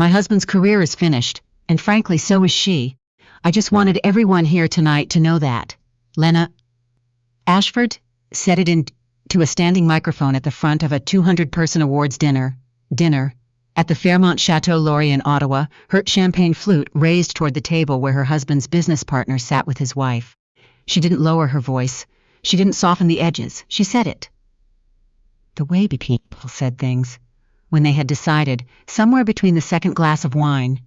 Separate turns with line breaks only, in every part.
My husband's career is finished, and frankly, so is she. I just wanted everyone here tonight to know that. Lena Ashford said it into a standing microphone at the front of a 200-person awards dinner at the Fairmont Chateau Laurier in Ottawa, her champagne flute raised toward the table where her husband's business partner sat with his wife. She didn't lower her voice. She didn't soften the edges. She said it. The way people said things, when they had decided, somewhere between the second glass of wine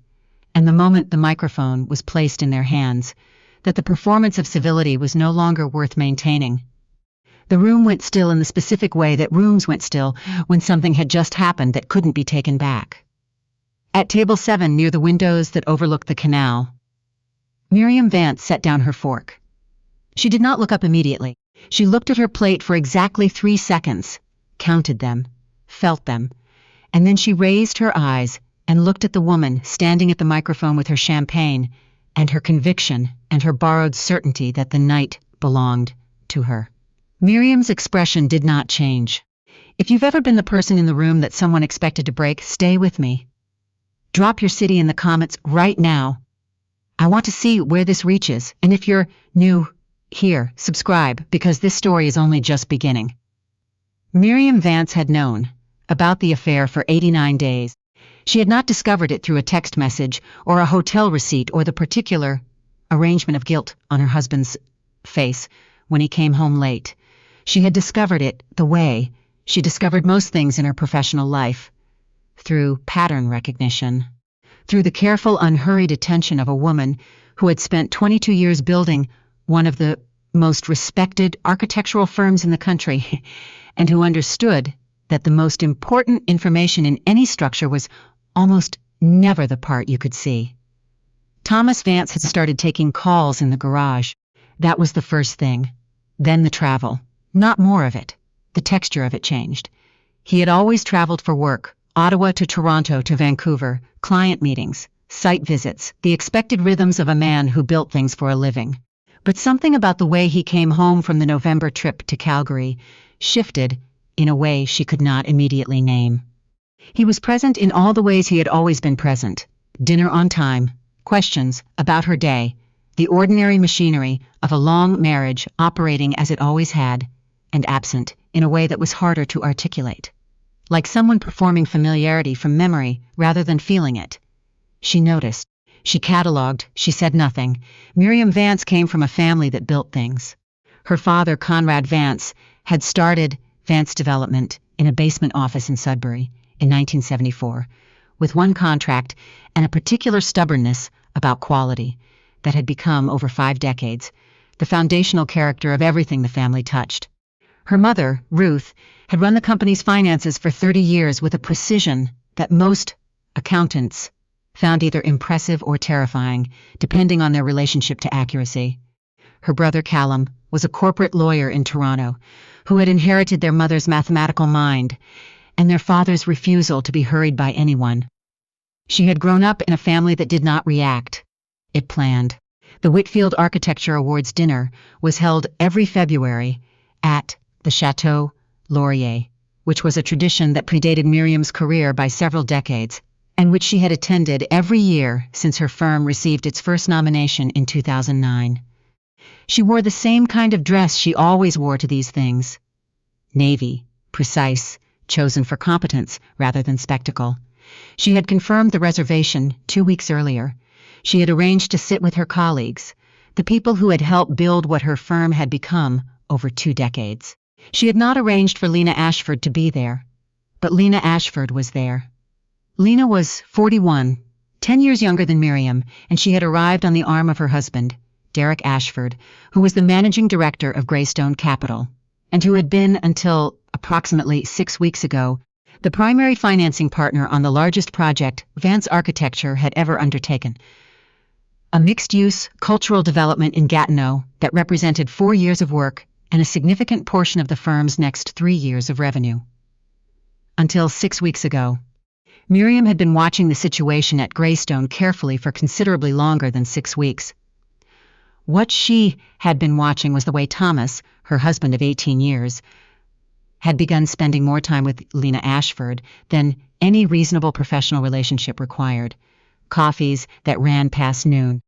and the moment the microphone was placed in their hands, that the performance of civility was no longer worth maintaining. The room went still in the specific way that rooms went still when something had just happened that couldn't be taken back. At table 7, near the windows that overlooked the canal, Miriam Vance set down her fork. She did not look up immediately. She looked at her plate for exactly 3 seconds, counted them, felt them, and then she raised her eyes and looked at the woman standing at the microphone with her champagne and her conviction and her borrowed certainty that the night belonged to her. Miriam's expression did not change. If you've ever been the person in the room that someone expected to break, stay with me. Drop your city in the comments right now. I want to see where this reaches, and if you're new here, subscribe, because this story is only just beginning. Miriam Vance had known about the affair for 89 days. She had not discovered it through a text message or a hotel receipt or the particular arrangement of guilt on her husband's face when he came home late. She had discovered it the way she discovered most things in her professional life, through pattern recognition, through the careful, unhurried attention of a woman who had spent 22 years building one of the most respected architectural firms in the country, and who understood that the most important information in any structure was almost never the part you could see. Thomas Vance had started taking calls in the garage. That was the first thing. Then the travel. Not more of it. The texture of it changed. He had always traveled for work, Ottawa to Toronto to Vancouver, client meetings, site visits, the expected rhythms of a man who built things for a living. But something about the way he came home from the November trip to Calgary shifted in a way she could not immediately name. He was present in all the ways he had always been present. Dinner on time, questions about her day, the ordinary machinery of a long marriage operating as it always had, and absent in a way that was harder to articulate. Like someone performing familiarity from memory rather than feeling it. She noticed. She catalogued. She said nothing. Miriam Vance came from a family that built things. Her father, Conrad Vance, had started Vance Development in a basement office in Sudbury in 1974, with one contract and a particular stubbornness about quality that had become, over 5 decades, the foundational character of everything the family touched. Her mother, Ruth, had run the company's finances for 30 years with a precision that most accountants found either impressive or terrifying, depending on their relationship to accuracy. Her brother, Callum, was a corporate lawyer in Toronto who had inherited their mother's mathematical mind and their father's refusal to be hurried by anyone. She had grown up in a family that did not react. It planned. The Whitfield Architecture Awards dinner was held every February at the Chateau Laurier, which was a tradition that predated Miriam's career by several decades, and which she had attended every year since her firm received its first nomination in 2009. She wore the same kind of dress she always wore to these things. Navy, precise, chosen for competence rather than spectacle. She had confirmed the reservation 2 weeks earlier. She had arranged to sit with her colleagues, the people who had helped build what her firm had become over 2 decades. She had not arranged for Lena Ashford to be there, but Lena Ashford was there. Lena was 41, 10 years younger than Miriam, and she had arrived on the arm of her husband, Derek Ashford, who was the managing director of Greystone Capital, and who had been, until approximately 6 weeks ago, the primary financing partner on the largest project Vance Architecture had ever undertaken. A mixed-use cultural development in Gatineau that represented 4 years of work and a significant portion of the firm's next 3 years of revenue. Until 6 weeks ago, Miriam had been watching the situation at Greystone carefully for considerably longer than 6 weeks. What she had been watching was the way Thomas, her husband of 18 years, had begun spending more time with Lena Ashford than any reasonable professional relationship required. Coffees that ran past noon.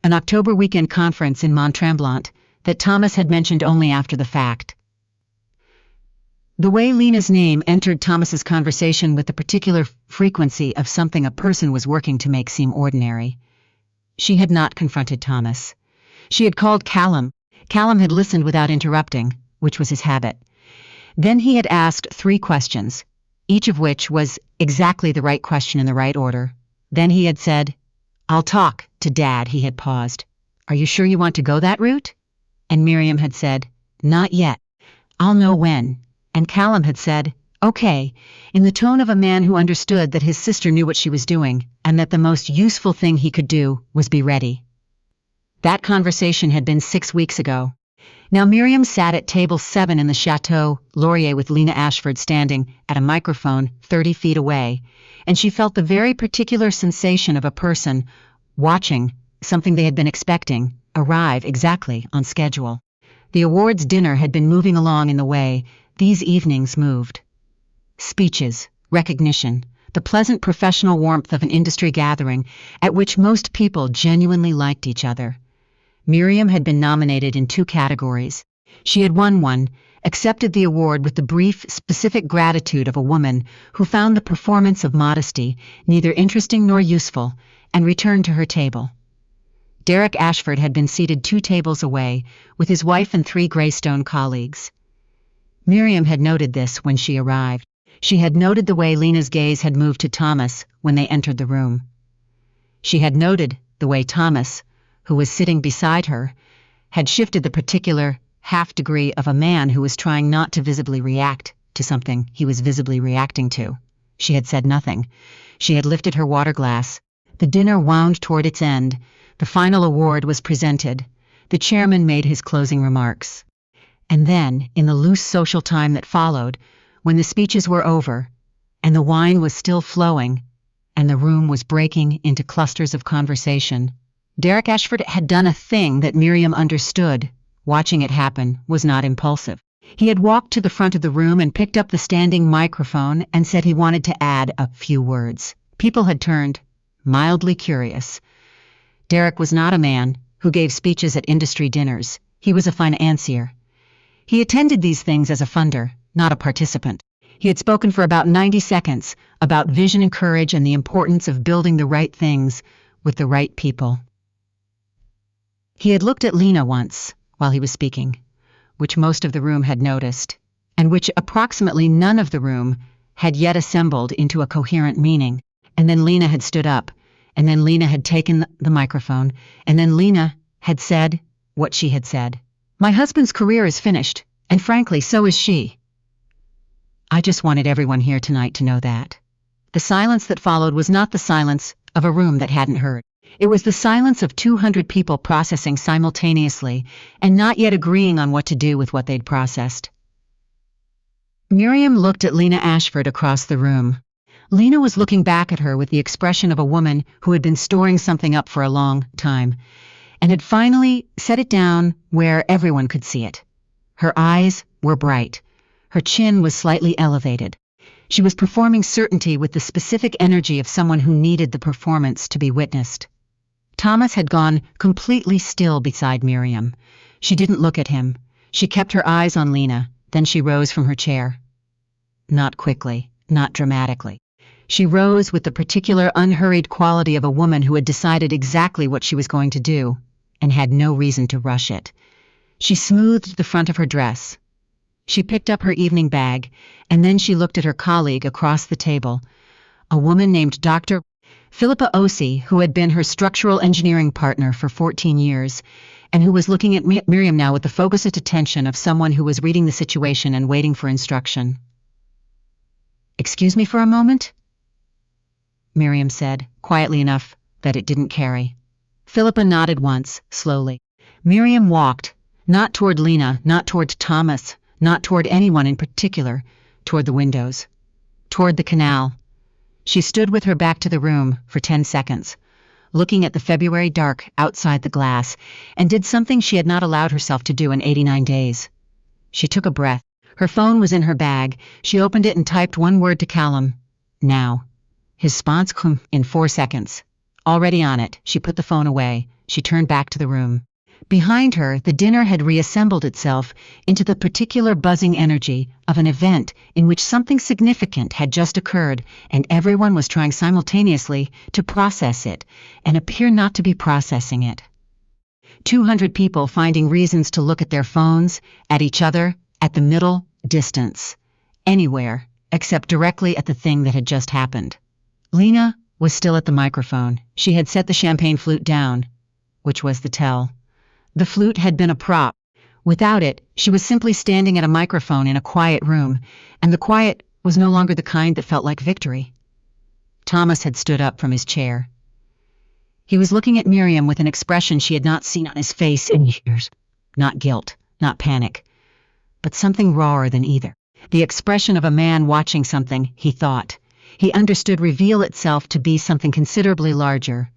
An October weekend conference in Mont-Tremblant that Thomas had mentioned only after the fact. The way Lena's name entered Thomas's conversation with the particular frequency of something a person was working to make seem ordinary. She had not confronted Thomas. She had called Callum. Callum had listened without interrupting, which was his habit. Then he had asked 3 questions, each of which was exactly the right question in the right order. Then he had said, "I'll talk to Dad." He had paused. "Are you sure you want to go that route?" And Miriam had said, "Not yet. I'll know when." And Callum had said, "Okay," in the tone of a man who understood that his sister knew what she was doing, and that the most useful thing he could do was be ready. That conversation had been 6 weeks ago. Now Miriam sat at table 7 in the Chateau Laurier with Lena Ashford standing at a microphone 30 feet away, and she felt the very particular sensation of a person watching something they had been expecting arrive exactly on schedule. The awards dinner had been moving along in the way these evenings moved. Speeches, recognition, the pleasant professional warmth of an industry gathering at which most people genuinely liked each other. Miriam had been nominated in 2 categories. She had won one, accepted the award with the brief, specific gratitude of a woman who found the performance of modesty neither interesting nor useful, and returned to her table. Derek Ashford had been seated 2 tables away, with his wife and 3 Greystone colleagues. Miriam had noted this when she arrived. She had noted the way Lena's gaze had moved to Thomas when they entered the room. She had noted the way Thomas, who was sitting beside her, had shifted the particular half-degree of a man who was trying not to visibly react to something he was visibly reacting to. She had said nothing. She had lifted her water glass. The dinner wound toward its end. The final award was presented. The chairman made his closing remarks. And then, in the loose social time that followed, when the speeches were over, and the wine was still flowing, and the room was breaking into clusters of conversation, Derek Ashford had done a thing that Miriam understood. Watching it happen was not impulsive. He had walked to the front of the room and picked up the standing microphone and said he wanted to add a few words. People had turned, mildly curious. Derek was not a man who gave speeches at industry dinners. He was a financier. He attended these things as a funder, not a participant. He had spoken for about 90 seconds about vision and courage and the importance of building the right things with the right people. He had looked at Lena once while he was speaking, which most of the room had noticed, and which approximately none of the room had yet assembled into a coherent meaning. And then Lena had stood up, and then Lena had taken the microphone, and then Lena had said what she had said. "My husband's career is finished, and frankly, so is she." I just wanted everyone here tonight to know that. The silence that followed was not the silence of a room that hadn't heard. It was the silence of 200 people processing simultaneously and not yet agreeing on what to do with what they'd processed. Miriam looked at Lena Ashford across the room. Lena was looking back at her with the expression of a woman who had been storing something up for a long time and had finally set it down where everyone could see it. Her eyes were bright. Her chin was slightly elevated. She was performing certainty with the specific energy of someone who needed the performance to be witnessed. Thomas had gone completely still beside Miriam. She didn't look at him. She kept her eyes on Lena, then she rose from her chair. Not quickly, not dramatically. She rose with the particular unhurried quality of a woman who had decided exactly what she was going to do, and had no reason to rush it. She smoothed the front of her dress. She picked up her evening bag, and then she looked at her colleague across the table, a woman named Dr. Philippa Osi, who had been her structural engineering partner for 14 years, and who was looking at Miriam now with the focused attention of someone who was reading the situation and waiting for instruction. "Excuse me for a moment?" Miriam said, quietly enough that it didn't carry. Philippa nodded once, slowly. Miriam walked, not toward Lena, not toward Thomas, not toward anyone in particular, toward the windows, toward the canal. She stood with her back to the room for 10 seconds, looking at the February dark outside the glass, and did something she had not allowed herself to do in 89 days. She took a breath. Her phone was in her bag. She opened it and typed one word to Callum. Now. His response came in 4 seconds. Already on it, she put the phone away. She turned back to the room. Behind her, the dinner had reassembled itself into the particular buzzing energy of an event in which something significant had just occurred, and everyone was trying simultaneously to process it and appear not to be processing it. 200 people finding reasons to look at their phones, at each other, at the middle distance, anywhere except directly at the thing that had just happened. Lena was still at the microphone. She had set the champagne flute down, which was the tell. The flute had been a prop. Without it, she was simply standing at a microphone in a quiet room, and the quiet was no longer the kind that felt like victory. Thomas had stood up from his chair. He was looking at Miriam with an expression she had not seen on his face in years. Not guilt, not panic, but something rawer than either. The expression of a man watching something, he thought. He understood reveal itself to be something considerably larger.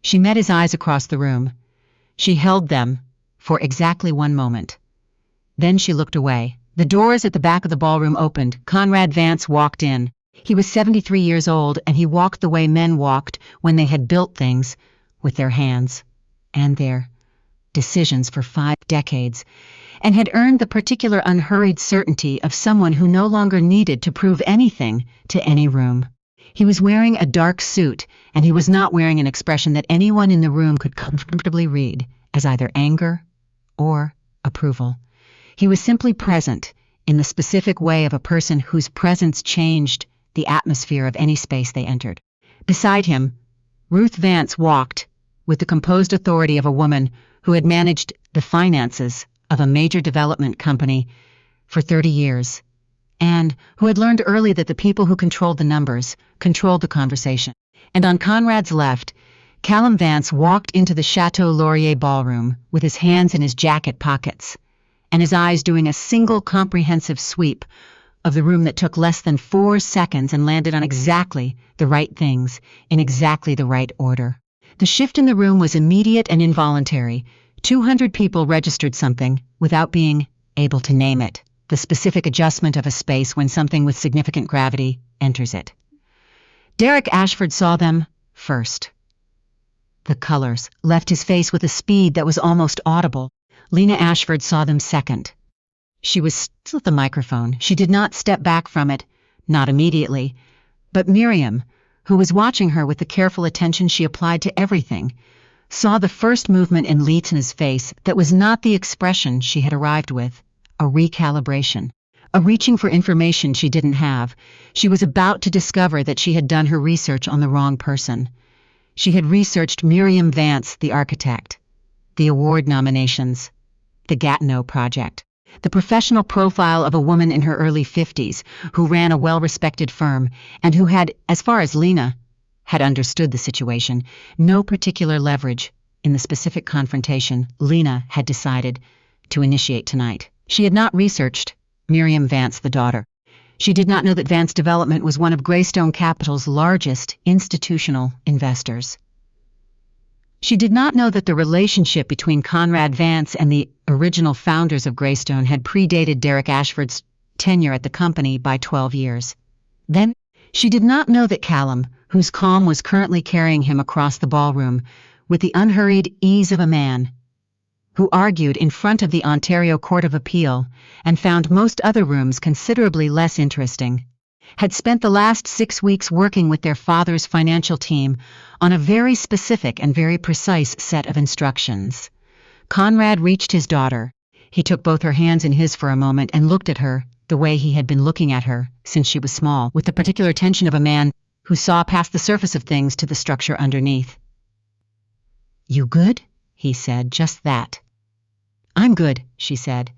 She met his eyes across the room. She held them for exactly 1 moment. Then she looked away. The doors at the back of the ballroom opened. Conrad Vance walked in. He was 73 years old, and he walked the way men walked when they had built things with their hands and their decisions for 5 decades, and had earned the particular unhurried certainty of someone who no longer needed to prove anything to any room. He was wearing a dark suit, and he was not wearing an expression that anyone in the room could comfortably read as either anger or approval. He was simply present in the specific way of a person whose presence changed the atmosphere of any space they entered. Beside him, Ruth Vance walked with the composed authority of a woman who had managed the finances of a major development company for 30 years. And who had learned early that the people who controlled the numbers controlled the conversation. And on Conrad's left, Callum Vance walked into the Chateau Laurier ballroom with his hands in his jacket pockets, and his eyes doing a single comprehensive sweep of the room that took less than 4 seconds and landed on exactly the right things in exactly the right order. The shift in the room was immediate and involuntary. 200 people registered something without being able to name it. The specific adjustment of a space when something with significant gravity enters it. Derek Ashford saw them first. The colors left his face with a speed that was almost audible. Lena Ashford saw them second. She was still at the microphone. She did not step back from it, not immediately. But Miriam, who was watching her with the careful attention she applied to everything, saw the first movement in Lena's face that was not the expression she had arrived with. A recalibration, a reaching for information she didn't have. She was about to discover that she had done her research on the wrong person. She had researched Miriam Vance, the architect, the award nominations, the Gatineau project, the professional profile of a woman in her early 50s who ran a well-respected firm and who had, as far as Lena had understood the situation, no particular leverage in the specific confrontation Lena had decided to initiate tonight. She had not researched Miriam Vance, the daughter. She did not know that Vance Development was one of Greystone Capital's largest institutional investors. She did not know that the relationship between Conrad Vance and the original founders of Greystone had predated Derek Ashford's tenure at the company by 12 years. Then, she did not know that Callum, whose calm was currently carrying him across the ballroom with the unhurried ease of a man, who argued in front of the Ontario Court of Appeal and found most other rooms considerably less interesting, had spent the last 6 weeks working with their father's financial team on a very specific and very precise set of instructions. Conrad reached his daughter. He took both her hands in his for a moment and looked at her the way he had been looking at her since she was small, with the particular attention of a man who saw past the surface of things to the structure underneath. "You good?" he said, just that. "I'm good," she said.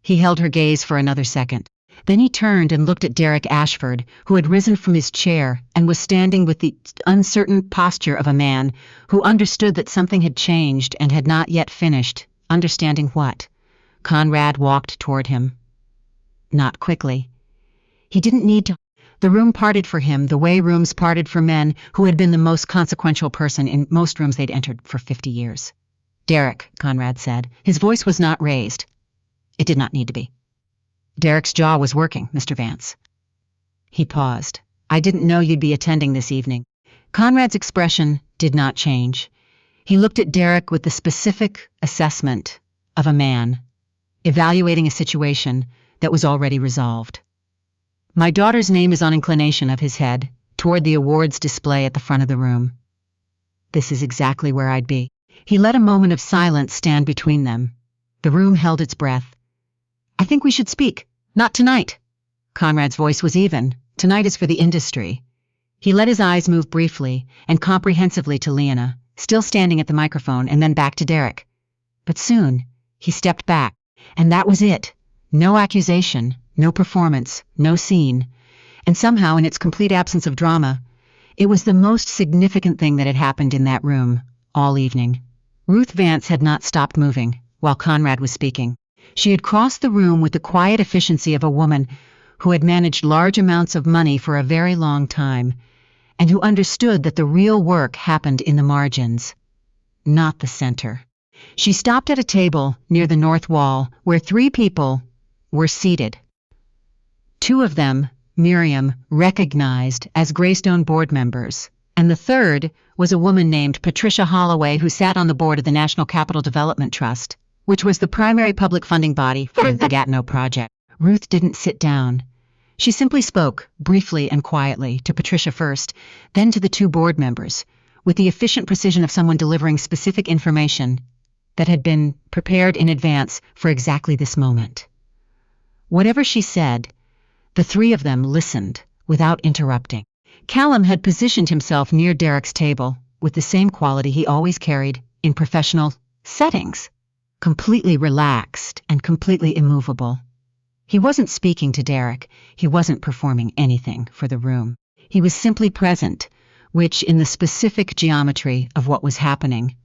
He held her gaze for another second. Then he turned and looked at Derek Ashford, who had risen from his chair and was standing with the uncertain posture of a man who understood that something had changed and had not yet finished, understanding what. Conrad walked toward him. Not quickly. He didn't need to. The room parted for him the way rooms parted for men who had been the most consequential person in most rooms they'd entered for 50 years. "Derek," Conrad said. His voice was not raised. It did not need to be. Derek's jaw was working, Mr. Vance. He paused. I didn't know you'd be attending this evening. Conrad's expression did not change. He looked at Derek with the specific assessment of a man evaluating a situation that was already resolved. My daughter's name is on inclination of his head toward the awards display at the front of the room. This is exactly where I'd be. He let a moment of silence stand between them. The room held its breath. I think we should speak. Not tonight. Conrad's voice was even. Tonight is for the industry. He let his eyes move briefly and comprehensively to Lena, still standing at the microphone, and then back to Derek. But soon, he stepped back, and that was it. No accusation, no performance, no scene. And somehow, in its complete absence of drama, it was the most significant thing that had happened in that room all evening. Ruth Vance had not stopped moving while Conrad was speaking. She had crossed the room with the quiet efficiency of a woman who had managed large amounts of money for a very long time, and who understood that the real work happened in the margins, not the center. She stopped at a table near the north wall where 3 people were seated. 2 of them, Miriam recognized as Greystone board members, and the third was a woman named Patricia Holloway who sat on the board of the National Capital Development Trust, which was the primary public funding body for the Gatineau project. Ruth didn't sit down. She simply spoke, briefly and quietly, to Patricia first, then to the 2 board members, with the efficient precision of someone delivering specific information that had been prepared in advance for exactly this moment. Whatever she said, the 3 of them listened without interrupting. Callum had positioned himself near Derek's table with the same quality he always carried in professional settings, completely relaxed and completely immovable. He wasn't speaking to Derek. He wasn't performing anything for the room. He was simply present, which, in the specific geometry of what was happening,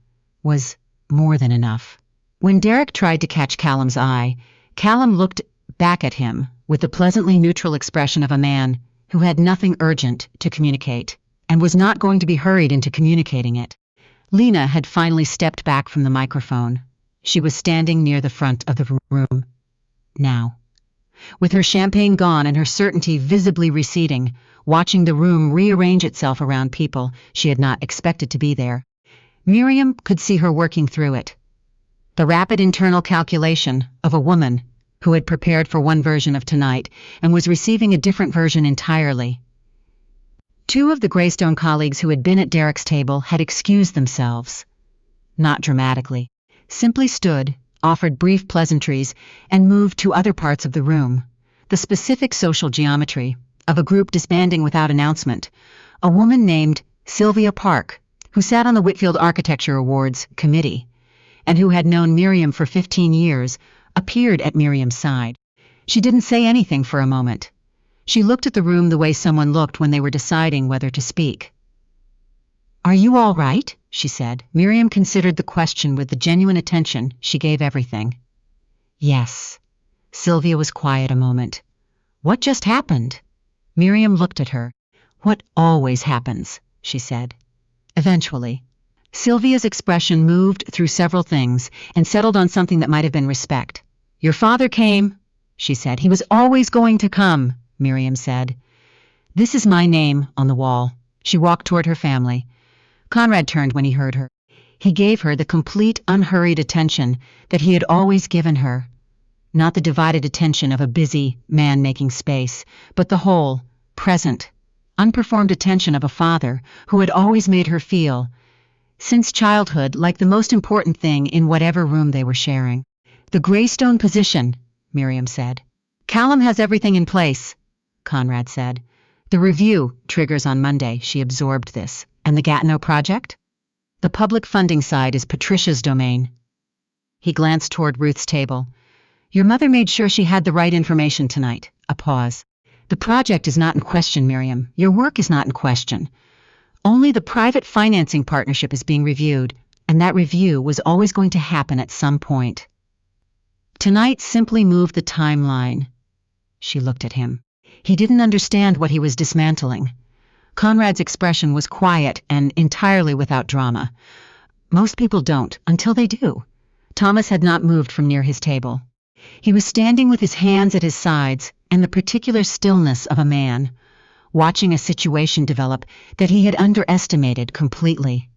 was more than enough. When Derek tried to catch Callum's eye, Callum looked back at him with the pleasantly neutral expression of a man who had nothing urgent to communicate and was not going to be hurried into communicating it. Lena had finally stepped back from the microphone. She was standing near the front of the room now, with her champagne gone and her certainty visibly receding, watching the room rearrange itself around people she had not expected to be there. Miriam could see her working through it. The rapid internal calculation of a woman who had prepared for one version of tonight and was receiving a different version entirely. 2 of the Greystone colleagues who had been at Derek's table had excused themselves. Not dramatically. Simply stood, offered brief pleasantries, and moved to other parts of the room. The specific social geometry of a group disbanding without announcement. A woman named Sylvia Park, who sat on the Whitfield Architecture Awards committee, and who had known Miriam for 15 years, appeared at Miriam's side. She didn't say anything for a moment. She looked at the room the way someone looked when they were deciding whether to speak. Are you all right? She said. Miriam considered the question with the genuine attention she gave everything. Yes. Sylvia was quiet a moment. What just happened? Miriam looked at her. What always happens, she said. Eventually. Sylvia's expression moved through several things and settled on something that might have been respect. Your father came, she said. He was always going to come, Miriam said. This is my name on the wall. She walked toward her family. Conrad turned when he heard her. He gave her the complete, unhurried attention that he had always given her. Not the divided attention of a busy man making space, but the whole, present, unperformed attention of a father who had always made her feel, since childhood, like the most important thing in whatever room they were sharing. The Greystone position, Miriam said. Callum has everything in place, Conrad said. The review triggers on Monday. She absorbed this. And the Gatineau project? The public funding side is Patricia's domain. He glanced toward Ruth's table. Your mother made sure she had the right information tonight. A pause. The project is not in question, Miriam. Your work is not in question. Only the private financing partnership is being reviewed, and that review was always going to happen at some point. Tonight simply moved the timeline. She looked at him. He didn't understand what he was dismantling. Conrad's expression was quiet and entirely without drama. Most people don't, until they do. Thomas had not moved from near his table. He was standing with his hands at his sides and the particular stillness of a man, watching a situation develop that he had underestimated completely.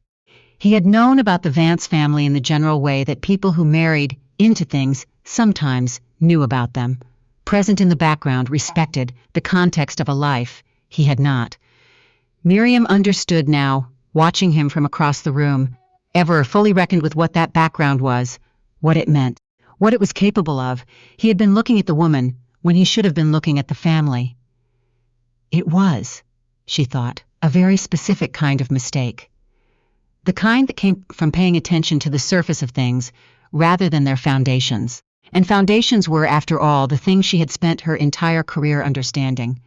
He had known about the Vance family in the general way that people who married into things sometimes knew about them. Present in the background, respected the context of a life he had not. Miriam understood now, watching him from across the room, ever fully reckoned with what that background was, what it meant, what it was capable of. He had been looking at the woman when he should have been looking at the family. It was, she thought, a very specific kind of mistake. The kind that came from paying attention to the surface of things rather than their foundations. And foundations were, after all, the things she had spent her entire career understanding.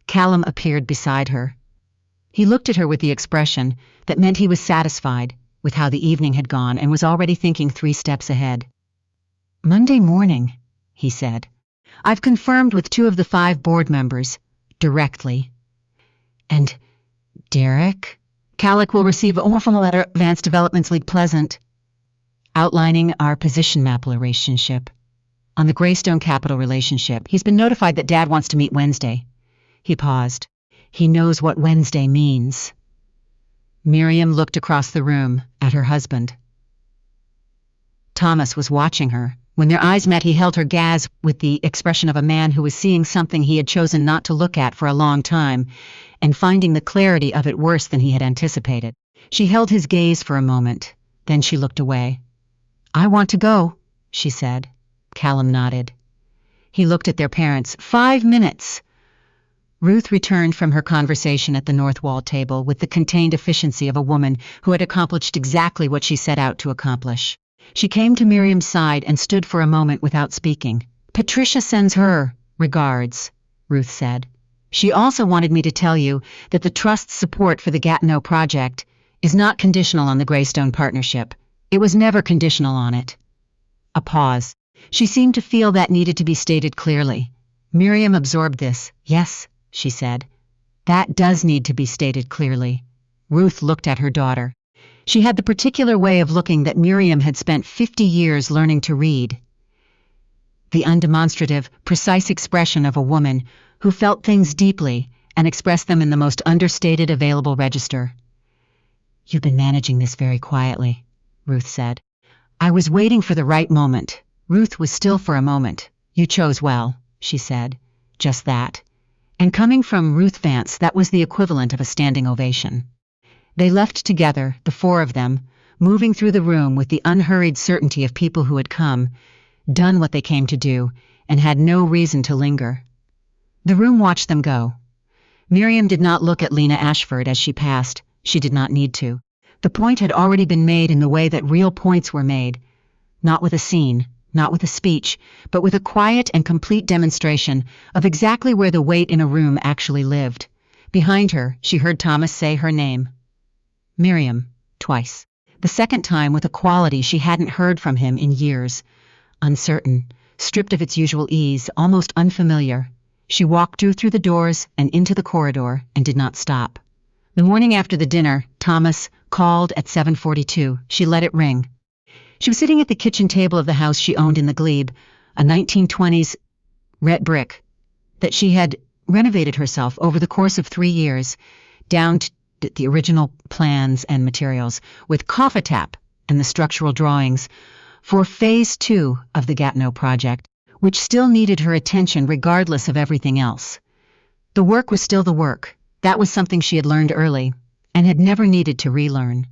Callum appeared beside her. He looked at her with the expression that meant he was satisfied with how the evening had gone and was already thinking 3 steps ahead. "Monday morning," he said. "I've confirmed with 2 of the 5 board members, directly. And Derek? Calic will receive a formal letter, Vance Developments League Pleasant, outlining our position map relationship. On the Greystone Capital relationship, he's been notified that Dad wants to meet Wednesday." He paused. "He knows what Wednesday means." Miriam looked across the room at her husband. Thomas was watching her. When their eyes met, he held her gaze with the expression of a man who was seeing something he had chosen not to look at for a long time, and finding the clarity of it worse than he had anticipated. She held his gaze for a moment, then she looked away. "I want to go," she said. Callum nodded. He looked at their parents. 5 minutes! Ruth returned from her conversation at the north wall table with the contained efficiency of a woman who had accomplished exactly what she set out to accomplish. She came to Miriam's side and stood for a moment without speaking. "Patricia sends her regards," Ruth said. "She also wanted me to tell you that the Trust's support for the Gatineau project is not conditional on the Greystone Partnership. It was never conditional on it." A pause. She seemed to feel that needed to be stated clearly. Miriam absorbed this. "Yes," she said. "That does need to be stated clearly." Ruth looked at her daughter. She had the particular way of looking that Miriam had spent 50 years learning to read. The undemonstrative, precise expression of a woman who felt things deeply and expressed them in the most understated available register. "You've been managing this very quietly," Ruth said. "I was waiting for the right moment." Ruth was still for a moment. "You chose well," she said. "Just that." And coming from Ruth Vance, that was the equivalent of a standing ovation. They left together, the 4 of them, moving through the room with the unhurried certainty of people who had come, done what they came to do, and had no reason to linger. The room watched them go. Miriam did not look at Lena Ashford as she passed. She did not need to. The point had already been made in the way that real points were made, not with a scene, not with a speech, but with a quiet and complete demonstration of exactly where the weight in a room actually lived. Behind her, she heard Thomas say her name. Miriam, twice. The second time with a quality she hadn't heard from him in years. Uncertain, stripped of its usual ease, almost unfamiliar. She walked through the doors and into the corridor and did not stop. The morning after the dinner, Thomas called at 7:42. She let it ring. She was sitting at the kitchen table of the house she owned in the Glebe, a 1920s red brick that she had renovated herself over the course of 3 years, down to the original plans and materials, with coffee tap and the structural drawings for Phase 2 of the Gatineau project, which still needed her attention regardless of everything else. The work was still the work. That was something she had learned early and had never needed to relearn.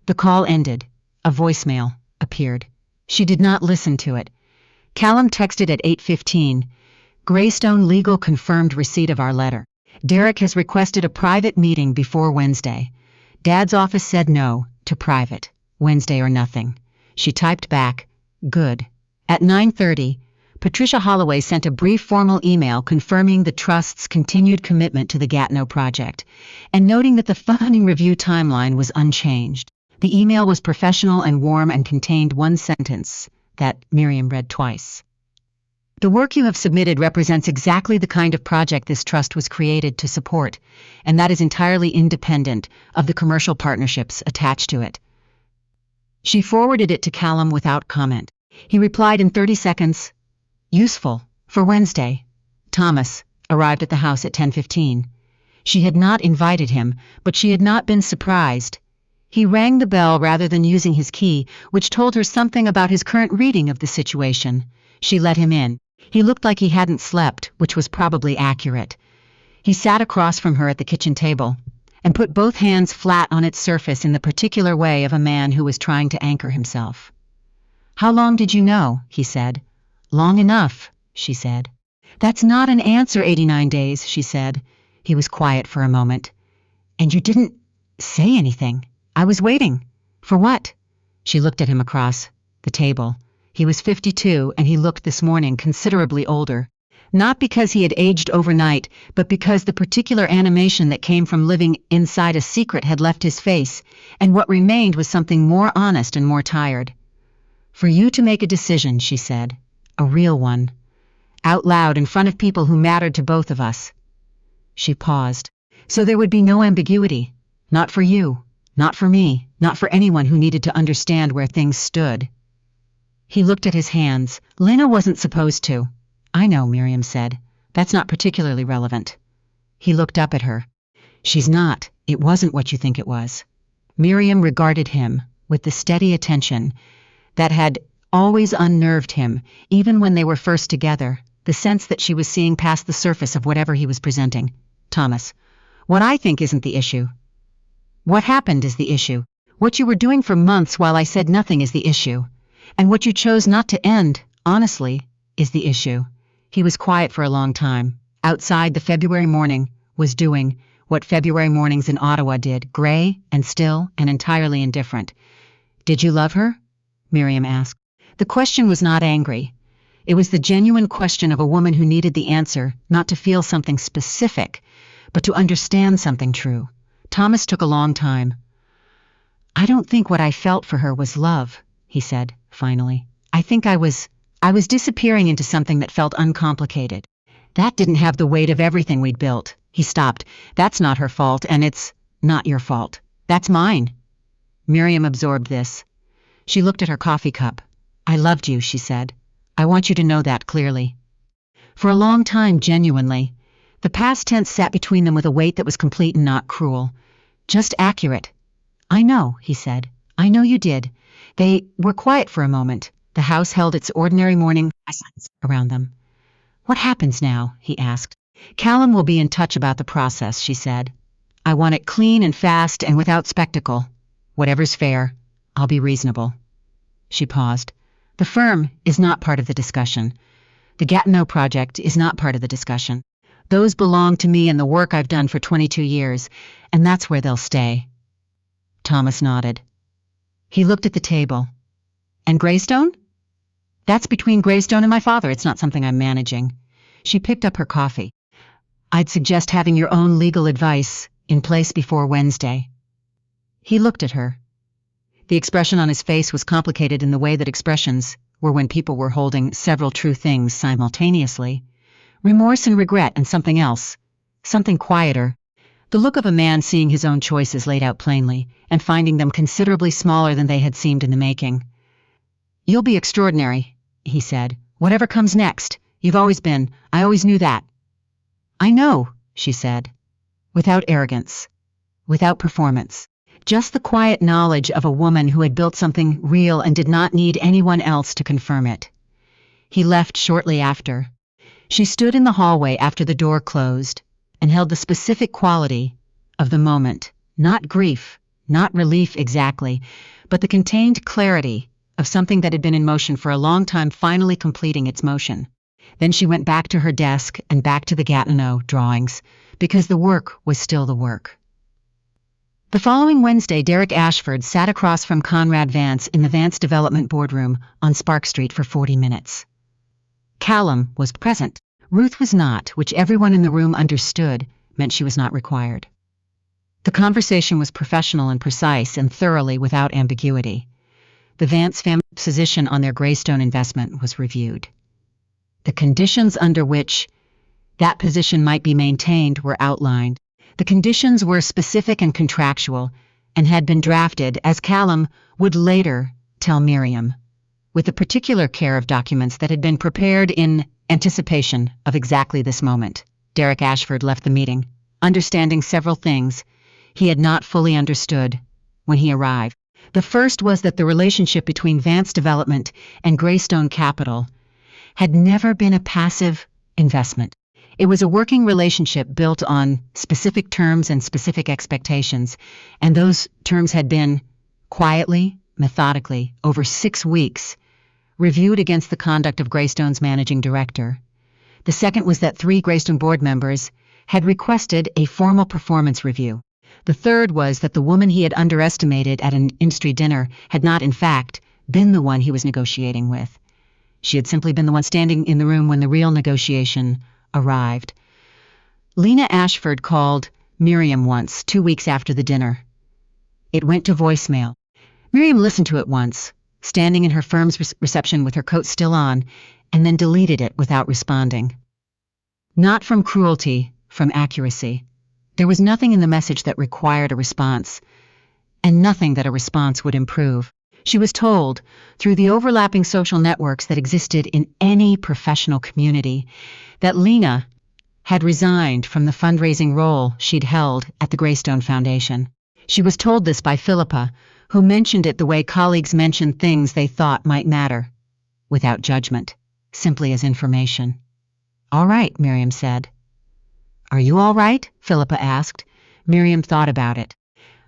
The call ended. A voicemail appeared. She did not listen to it. Callum texted at 8:15. "Greystone Legal confirmed receipt of our letter. Derek has requested a private meeting before Wednesday. Dad's office said no to private, Wednesday or nothing." She typed back, "Good." At 9:30, Patricia Holloway sent a brief formal email confirming the Trust's continued commitment to the Gatineau project, and noting that the funding review timeline was unchanged. The email was professional and warm and contained one sentence that Miriam read twice. "The work you have submitted represents exactly the kind of project this trust was created to support, and that is entirely independent of the commercial partnerships attached to it." She forwarded it to Callum without comment. He replied in 30 seconds, Useful. For Wednesday. Thomas arrived at the house at 10:15. She had not invited him, but she had not been surprised. He rang the bell rather than using his key, which told her something about his current reading of the situation. She let him in. He looked like he hadn't slept, which was probably accurate. He sat across from her at the kitchen table and put both hands flat on its surface in the particular way of a man who was trying to anchor himself. "How long did you know?" he said. "Long enough," she said. "That's not an answer, 89 days, she said. He was quiet for a moment. "And you didn't say anything?" "I was waiting." "For what?" She looked at him across the table. He was 52, and he looked this morning considerably older. Not because he had aged overnight, but because the particular animation that came from living inside a secret had left his face, and what remained was something more honest and more tired. "For you to make a decision," she said. "A real one. Out loud in front of people who mattered to both of us." She paused. "So there would be no ambiguity. Not for you, not for me, not for anyone who needed to understand where things stood." He looked at his hands. "Lena wasn't supposed to." "I know," Miriam said. "That's not particularly relevant." He looked up at her. "She's not. It wasn't what you think it was." Miriam regarded him with the steady attention that had always unnerved him, even when they were first together, the sense that she was seeing past the surface of whatever he was presenting. "Thomas, what I think isn't the issue. What happened is the issue. What you were doing for months while I said nothing is the issue. And what you chose not to end, honestly, is the issue." He was quiet for a long time. Outside, the February morning was doing what February mornings in Ottawa did, gray and still and entirely indifferent. "Did you love her?" Miriam asked. The question was not angry. It was the genuine question of a woman who needed the answer, not to feel something specific, but to understand something true. Thomas took a long time. "I don't think what I felt for her was love," he said, finally. "I think I was disappearing into something that felt uncomplicated. That didn't have the weight of everything we'd built." He stopped. "That's not her fault, and it's not your fault. That's mine." Miriam absorbed this. She looked at her coffee cup. "I loved you," she said. "I want you to know that clearly." For a long time, genuinely. The past tense sat between them with a weight that was complete and not cruel. Just accurate. "I know," he said. "I know you did." They were quiet for a moment. The house held its ordinary morning silence around them. "What happens now?" he asked. "Callum will be in touch about the process," she said. "I want it clean and fast and without spectacle. Whatever's fair. I'll be reasonable." She paused. "The firm is not part of the discussion. The Gatineau project is not part of the discussion. Those belong to me and the work I've done for 22 years, and that's where they'll stay." Thomas nodded. He looked at the table. "And Greystone?" "That's between Greystone and my father. It's not something I'm managing." She picked up her coffee. "I'd suggest having your own legal advice in place before Wednesday." He looked at her. The expression on his face was complicated in the way that expressions were when people were holding several true things simultaneously. Remorse and regret and something else. Something quieter. The look of a man seeing his own choices laid out plainly, and finding them considerably smaller than they had seemed in the making. "You'll be extraordinary," he said. "Whatever comes next. You've always been. I always knew that." "I know," she said. Without arrogance. Without performance. Just the quiet knowledge of a woman who had built something real and did not need anyone else to confirm it. He left shortly after. She stood in the hallway after the door closed and held the specific quality of the moment, not grief, not relief exactly, but the contained clarity of something that had been in motion for a long time finally completing its motion. Then she went back to her desk and back to the Gatineau drawings, because the work was still the work. The following Wednesday, Derek Ashford sat across from Conrad Vance in the Vance Development Boardroom on Spark Street for 40 minutes. Callum was present. Ruth was not, which everyone in the room understood meant she was not required. The conversation was professional and precise and thoroughly without ambiguity. The Vance family's position on their Greystone investment was reviewed. The conditions under which that position might be maintained were outlined. The conditions were specific and contractual, and had been drafted, as Callum would later tell Miriam, with the particular care of documents that had been prepared in anticipation of exactly this moment. Derek Ashford left the meeting, understanding several things he had not fully understood when he arrived. The first was that the relationship between Vance Development and Greystone Capital had never been a passive investment. It was a working relationship built on specific terms and specific expectations, and those terms had been, quietly, methodically, over 6 weeks, reviewed against the conduct of Greystone's managing director. The second was that 3 Greystone board members had requested a formal performance review. The third was that the woman he had underestimated at an industry dinner had not, in fact, been the one he was negotiating with. She had simply been the one standing in the room when the real negotiation arrived. Lena Ashford called Miriam once, 2 weeks after the dinner. It went to voicemail. Miriam listened to it once, standing in her firm's reception with her coat still on, and then deleted it without responding. Not from cruelty, from accuracy. There was nothing in the message that required a response, and nothing that a response would improve. She was told, through the overlapping social networks that existed in any professional community, that Lena had resigned from the fundraising role she'd held at the Greystone Foundation. She was told this by Philippa, who mentioned it the way colleagues mention things they thought might matter, without judgment, simply as information. "All right," Miriam said. "Are you all right?" Philippa asked. Miriam thought about it.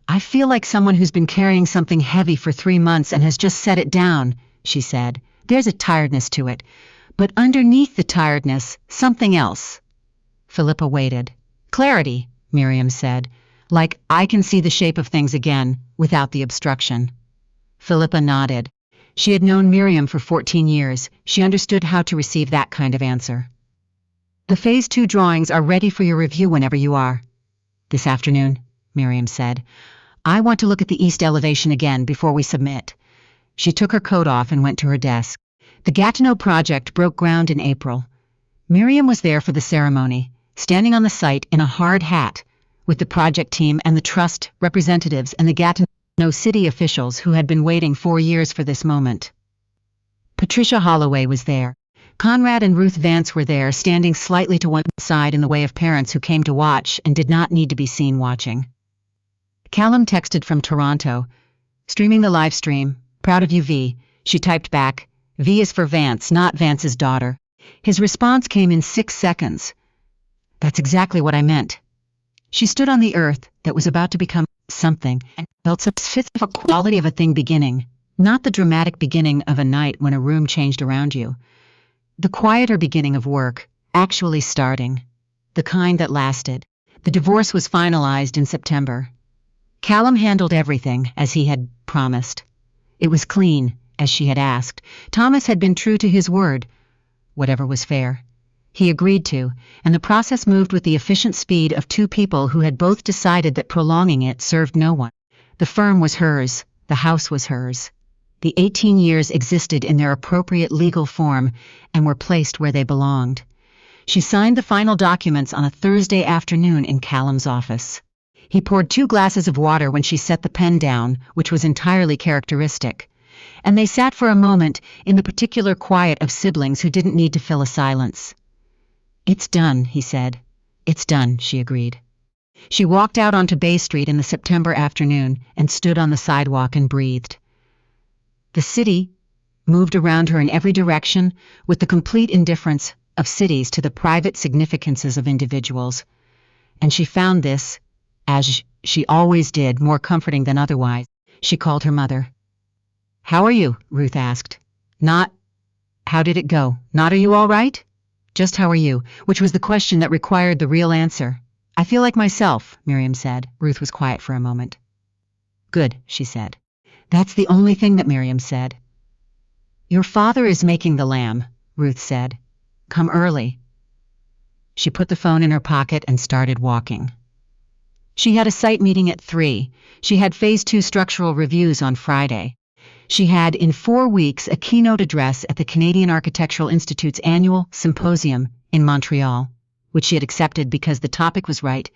"I feel like someone who's been carrying something heavy for 3 months and has just set it down," she said. "There's a tiredness to it, but underneath the tiredness, something else." Philippa waited. "Clarity," Miriam said. "Like I can see the shape of things again, without the obstruction." Philippa nodded. She had known Miriam for 14 years. She understood how to receive that kind of answer. "The Phase 2 drawings are ready for your review whenever you are." "This afternoon," Miriam said. "I want to look at the east elevation again before we submit." She took her coat off and went to her desk. The Gatineau project broke ground in April. Miriam was there for the ceremony, standing on the site in a hard hat, with the project team and the trust representatives and the Gatineau city officials who had been waiting 4 years for this moment. Patricia Holloway was there. Conrad and Ruth Vance were there, standing slightly to one side in the way of parents who came to watch and did not need to be seen watching. Callum texted from Toronto, "Streaming the live stream. Proud of you, V." She typed back, "V is for Vance, not Vance's daughter." His response came in 6 seconds. "That's exactly what I meant." She stood on the earth that was about to become something and felt a fifth of a quality of a thing beginning, not the dramatic beginning of a night when a room changed around you. The quieter beginning of work, actually starting. The kind that lasted. The divorce was finalized in September. Callum handled everything as he had promised. It was clean, as she had asked. Thomas had been true to his word. Whatever was fair. He agreed to, and the process moved with the efficient speed of 2 people who had both decided that prolonging it served no one. The firm was hers. The house was hers. The 18 years existed in their appropriate legal form and were placed where they belonged. She signed the final documents on a Thursday afternoon in Callum's office. He poured 2 glasses of water when she set the pen down, which was entirely characteristic. And they sat for a moment in the particular quiet of siblings who didn't need to fill a silence. "It's done," he said. "It's done," she agreed. She walked out onto Bay Street in the September afternoon and stood on the sidewalk and breathed. The city moved around her in every direction with the complete indifference of cities to the private significances of individuals. And she found this, as she always did, more comforting than otherwise. She called her mother. "How are you?" Ruth asked. Not, "How did it go?" Not, "Are you all right?" Just, "How are you?" which was the question that required the real answer. "I feel like myself," Miriam said. Ruth was quiet for a moment. "Good," she said. That's the only thing that Miriam said. "Your father is making the lamb," Ruth said. "Come early." She put the phone in her pocket and started walking. She had a site meeting at 3. She had Phase 2 structural reviews on Friday. She had, in 4 weeks, a keynote address at the Canadian Architectural Institute's annual symposium in Montreal, which she had accepted because the topic was right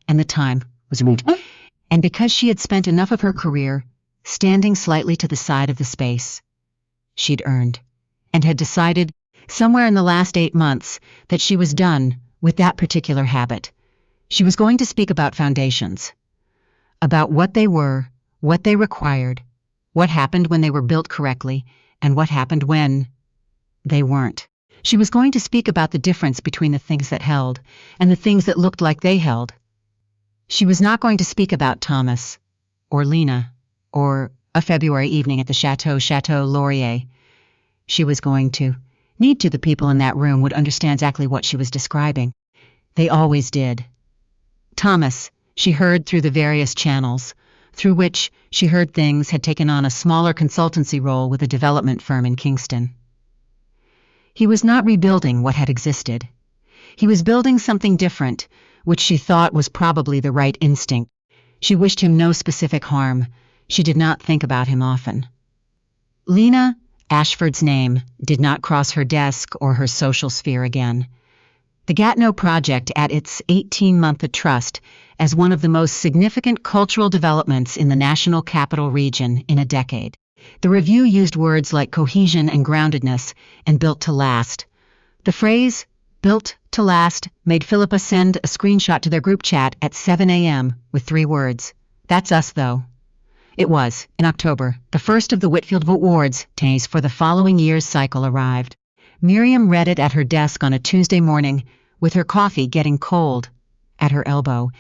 and the time was right, and because she had spent enough of her career standing slightly to the side of the space. she'd earned, and had decided, somewhere in the last 8 months, that she was done with that particular habit. She was going to speak about foundations, about what they were, what they required, what happened when they were built correctly, and what happened when they weren't. She was going to speak about the difference between the things that held and the things that looked like they held. She was not going to speak about Thomas, or Lena, or a February evening at the Chateau Laurier. She was going to need to. The people in that room would understand exactly what she was describing. They always did. Thomas, she heard through the various channels, through which she heard things, had taken on a smaller consultancy role with a development firm in Kingston. He was not rebuilding what had existed. He was building something different, which she thought was probably the right instinct. She wished him no specific harm. She did not think about him often. Lena Ashford's name did not cross her desk or her social sphere again. The Gatineau Project at its 18-month trust as one of the most significant cultural developments in the National Capital Region in a decade. The review used words like cohesion and groundedness and built to last. The phrase, built to last, made Philippa send a screenshot to their group chat at 7 a.m. with 3 words. That's us, though. It was, in October, the first of the Whitfield Awards days for the following year's cycle arrived. Miriam read it at her desk on a Tuesday morning, with her coffee getting cold at her elbow,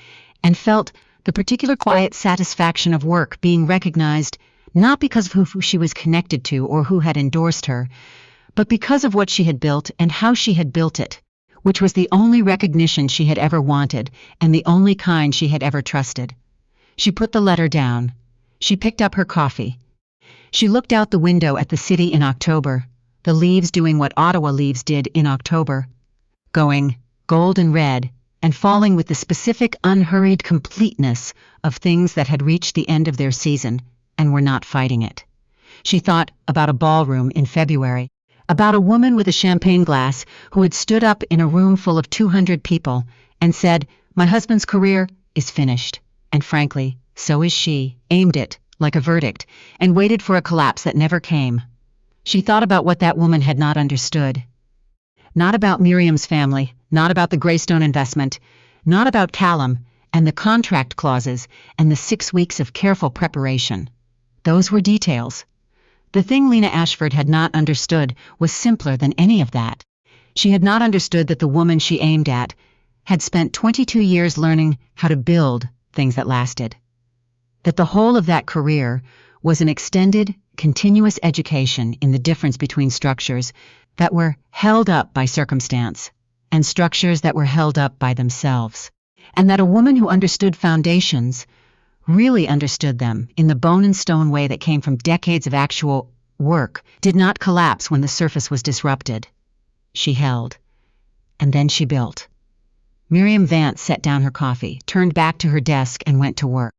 and felt the particular quiet satisfaction of work being recognized not because of who she was connected to or who had endorsed her, but because of what she had built and how she had built it, which was the only recognition she had ever wanted and the only kind she had ever trusted. She put the letter down. She picked up her coffee. She looked out the window at the city in October, the leaves doing what Ottawa leaves did in October, going gold and red, and falling with the specific unhurried completeness of things that had reached the end of their season and were not fighting it. She thought about a ballroom in February, about a woman with a champagne glass who had stood up in a room full of 200 people and said, "My husband's career is finished, and frankly, so is she," aimed it like a verdict, and waited for a collapse that never came. She thought about what that woman had not understood. Not about Miriam's family, not about the Greystone investment, not about Callum and the contract clauses and the 6 weeks of careful preparation. Those were details. The thing Lena Ashford had not understood was simpler than any of that. She had not understood that the woman she aimed at had spent 22 years learning how to build things that lasted. That the whole of that career was an extended, continuous education in the difference between structures that were held up by circumstance and structures that were held up by themselves. And that a woman who understood foundations really understood them in the bone and stone way that came from decades of actual work, did not collapse when the surface was disrupted. She held. And then she built. Miriam Vance set down her coffee, turned back to her desk, and went to work.